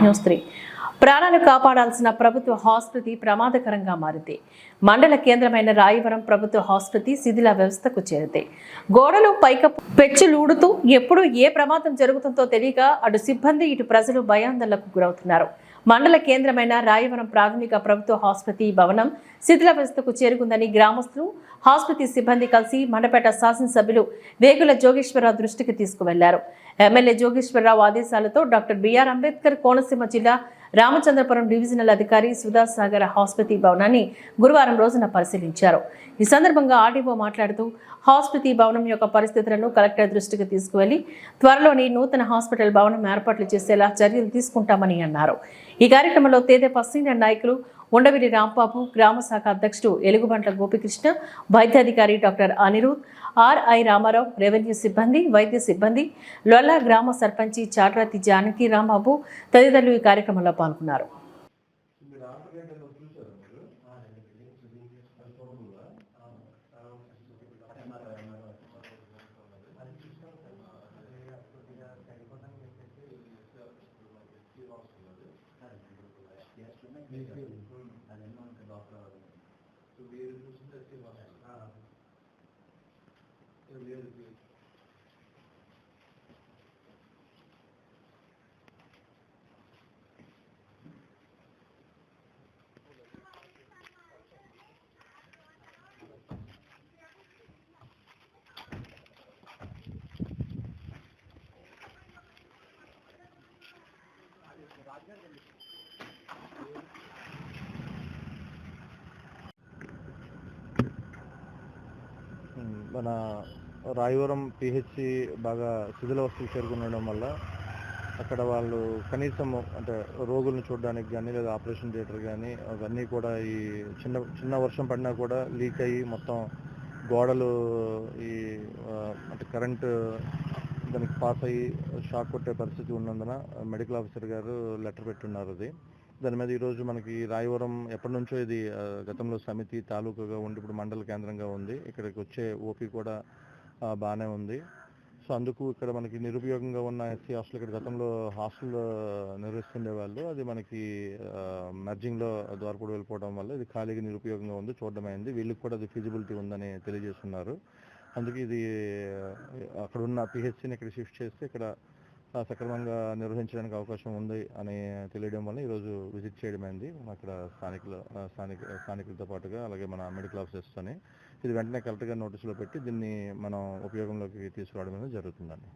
News 3 ప్రాణాలు కాపాడాల్సిన ప్రభుత్వ ఆసుపత్రి ప్రమాదకరంగా మారింది. మండల కేంద్రమైన రాయవరం ప్రభుత్వ ఆసుపత్రి శిథిల వ్యవస్థకు చేరితే గోడలు పైకప్పు పెచ్చులూడుతూ ఎప్పుడు ఏ ప్రమాదం జరుగుతుందో తెలియక అటు సిబ్బంది ఇటు ప్రజలు భయాందోళనకు గురవుతున్నారు. మండల కేంద్రమైన రాయవరం ప్రాథమిక ప్రభుత్వ ఆసుపత్రి భవనం శిథిల వ్యవస్థకు చేరుకుందని గ్రామస్తులు, ఆసుపత్రి సిబ్బంది కలిసి మండపేట శాసనసభ్యులు వేగుల జోగేశ్వరరావు దృష్టికి తీసుకువెళ్లారు. ఎమ్మెల్యే జోగేశ్వరరావు ఆదేశాలతో డాక్టర్ బిఆర్ అంబేద్కర్ కోనసీమ జిల్లా రామచంద్రపురం డివిజనల్ అధికారి సుధాసాగర్ ఆసుపత్రి భవనాన్ని గురువారం రోజున పరిశీలించారు. ఈ సందర్భంగా ఆర్డీఓ మాట్లాడుతూ ఆసుపత్రి భవనం యొక్క పరిస్థితులను కలెక్టర్ దృష్టికి తీసుకువెళ్లి త్వరలోని నూతన హాస్పిటల్ భవనం ఏర్పాట్లు చేసేలా చర్యలు తీసుకుంటామని అన్నారు. ఈ కార్యక్రమంలో తెదేపా సీనియర్ నాయకులు ఉండవిలి రాంబాబు, గ్రామ శాఖ అధ్యక్షుడు ఎలుగుబంట్ల గోపికృష్ణ, వైద్యాధికారి doctor Anirudh, RI Ramarao, revenue సిబ్బంది, వైద్య సిబ్బంది, లొల్ల గ్రామ సర్పంచి చాట్రాతి జానకి రాంబాబు తదితరులు ఈ కార్యక్రమంలో పాల్గొన్నారు. మన రాయవరం పిహెచ్సి బాగా శిథిలావస్థకు చేరుకుండడం వల్ల అక్కడ వాళ్ళు కనీసం అంటే రోగులను చూడడానికి కానీ లేదా ఆపరేషన్ థియేటర్ కానీ అవన్నీ కూడా ఈ చిన్న వర్షం పడినా కూడా లీక్ అయ్యి మొత్తం గోడలు ఈ అంటే కరెంటు దానికి పాస్ అయ్యి షాక్ కొట్టే పరిస్థితి ఉన్నందున మెడికల్ ఆఫీసర్ గారు లెటర్ పెట్టున్నారు. దాని మీద ఈరోజు మనకి రాయవరం ఎప్పటి నుంచో ఇది గతంలో సమితి తాలూకాగా ఉండి ఇప్పుడు మండల కేంద్రంగా ఉంది. ఇక్కడికి వచ్చే ఓపీ కూడా బాగానే ఉంది. సో అందుకు ఇక్కడ మనకి నిరుపయోగంగా ఉన్న ఎస్సీ హాస్టల్ ఇక్కడ గతంలో హాస్టల్ నిర్వహిస్తుండే వాళ్ళు అది మనకి మెర్జింగ్లో ద్వారపూడి వెళ్ళిపోవడం వల్ల ఇది ఖాళీగా నిరుపయోగంగా ఉంది, చూడడమైంది. వీళ్ళకి కూడా అది ఫిజిబిలిటీ ఉందని తెలియజేస్తున్నారు. అందుకే ఇది అక్కడ ఉన్న పిహెచ్సిని ఇక్కడ షిఫ్ట్ చేస్తే ఇక్కడ సక్రమంగా నిర్వహించడానికి అవకాశం ఉంది అని తెలియడం వల్ల ఈరోజు విజిట్ చేయడమైంది. అక్కడ స్థానికులతో పాటుగా అలాగే మన మెడికల్ ఆఫీసర్స్ అని ఇది వెంటనే కలెక్టర్ గారి నోటీసులో పెట్టి దీన్ని మనం ఉపయోగంలోకి తీసుకురావడం అనేది జరుగుతుందండి.